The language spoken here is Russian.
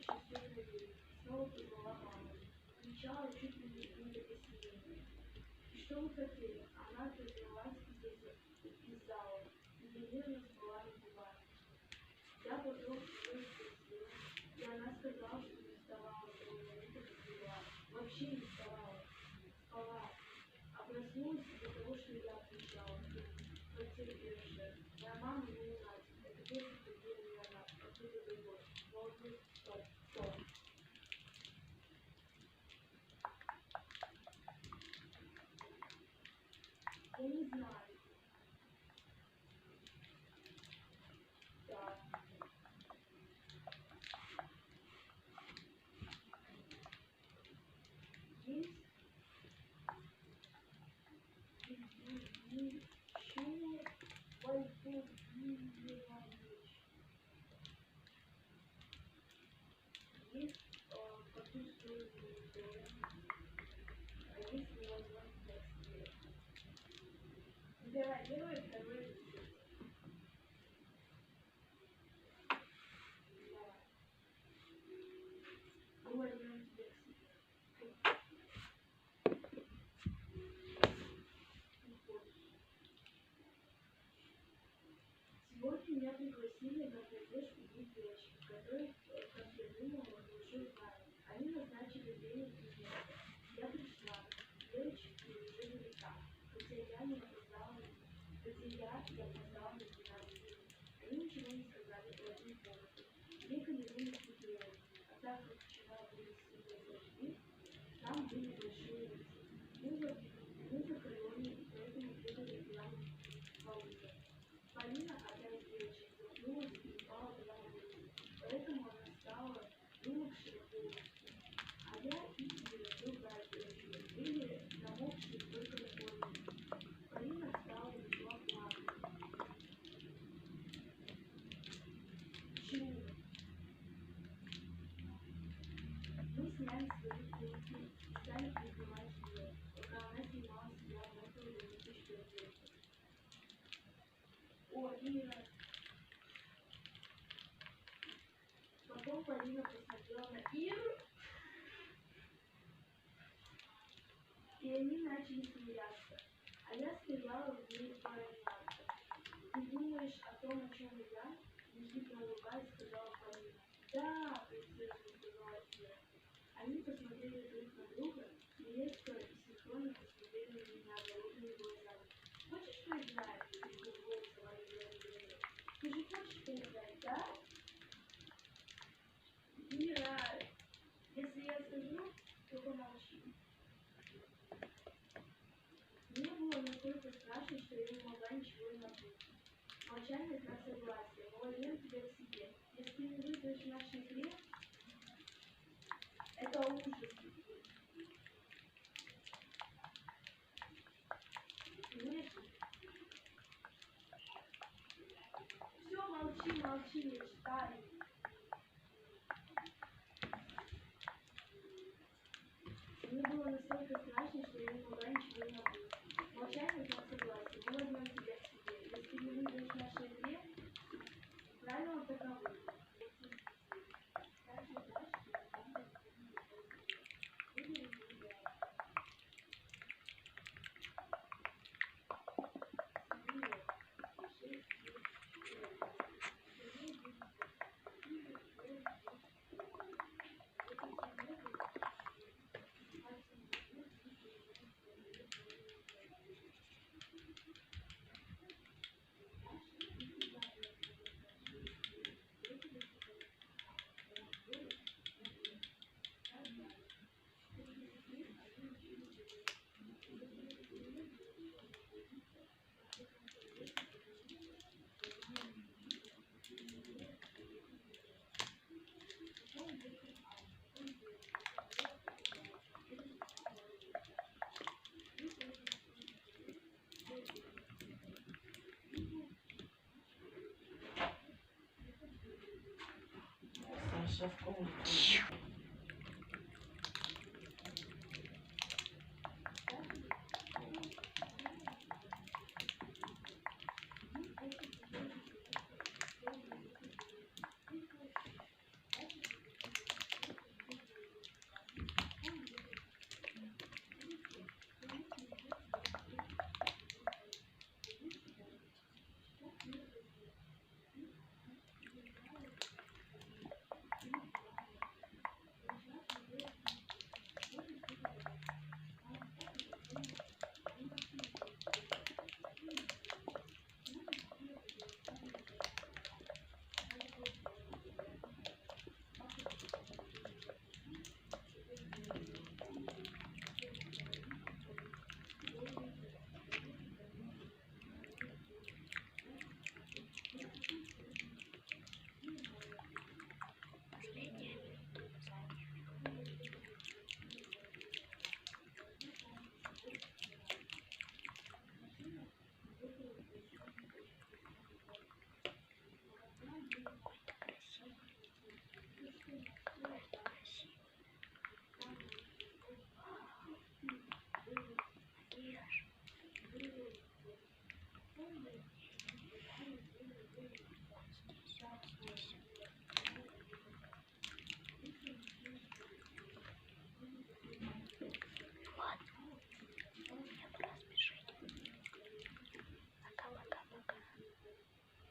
счастливой вере. Снова позвала маму. Кричала чуть ли не до посинения. Что вы хотели? Она поднялась из зала и неверно спала на диване. Я потом ее спросила, и она сказала, что не вставала с того момента, как легла. Вообще не вставала. Спала. А проснулась из-за того, что я кричала, потерпевшая. Моя мама не лунатик. Это детство подбила меня на откуда любовь. Молодой, стоп, стоп. Я не знаю. Да. Есть еще вольфовидная вещь. Есть по ту сторону истории, а есть невозможно текст. Выбирай первое, второе или третье. Давай. Мы возьмем тебе к себе. Сегодня меня пригласили на пробежку две девочки, которые, как я думала, хорошо знают. Они назначили время и место. Я пришла. Девочки уже далека, хотя я опоздала на 12 минут. Они ничего не сказали по этому поводу. Ехали мы на Киприю, а так как вчера были сильные дожди, там были большие лысы. Мы закрыли, поэтому бегали прямо по улице. Полина, одна из девочек, запнулась и упала прямо в лужу. Поэтому она стала вымокшей полностью. А я и Ира, другая девочка, были намокшие только наполовину. Полина встала и начала плакать. Почему? Мы сняли свои сумки и стали прикрывать ее, пока она снимала с себя мокрую гимнастическую одежду. О, Ира! Потом Полина посмотрела на Иру, и они начали смеяться. А я стояла в ней поравняться. Ты думаешь о том, о чем и я? Ехидно улыбаясь, сказала Полина. Да, притворно сказала Ира. Они посмотрели друг на друга и резко и синхронно посмотрели на меня голодными глазами. Хочешь поиграть? Крикнул голос Валерия. Ты же хочешь поиграть, да? Ира, если я скажу, то помолчи. Мне было настолько страшно, что я не могла ничего и напутать. Молчание знак согласия. Мы возьмем тебя к себе. Если ты не выйдешь в наш секрет, это ужас. Понимаешь? Все, молчи, молчи, я читаю. Мне было настолько страшно, что я не могла ничего и напутать. Молчание знак согласия. Мы возьмем тебя к себе. Если ты не выйдешь в наш секрет, правила таковы. Саша в комнате.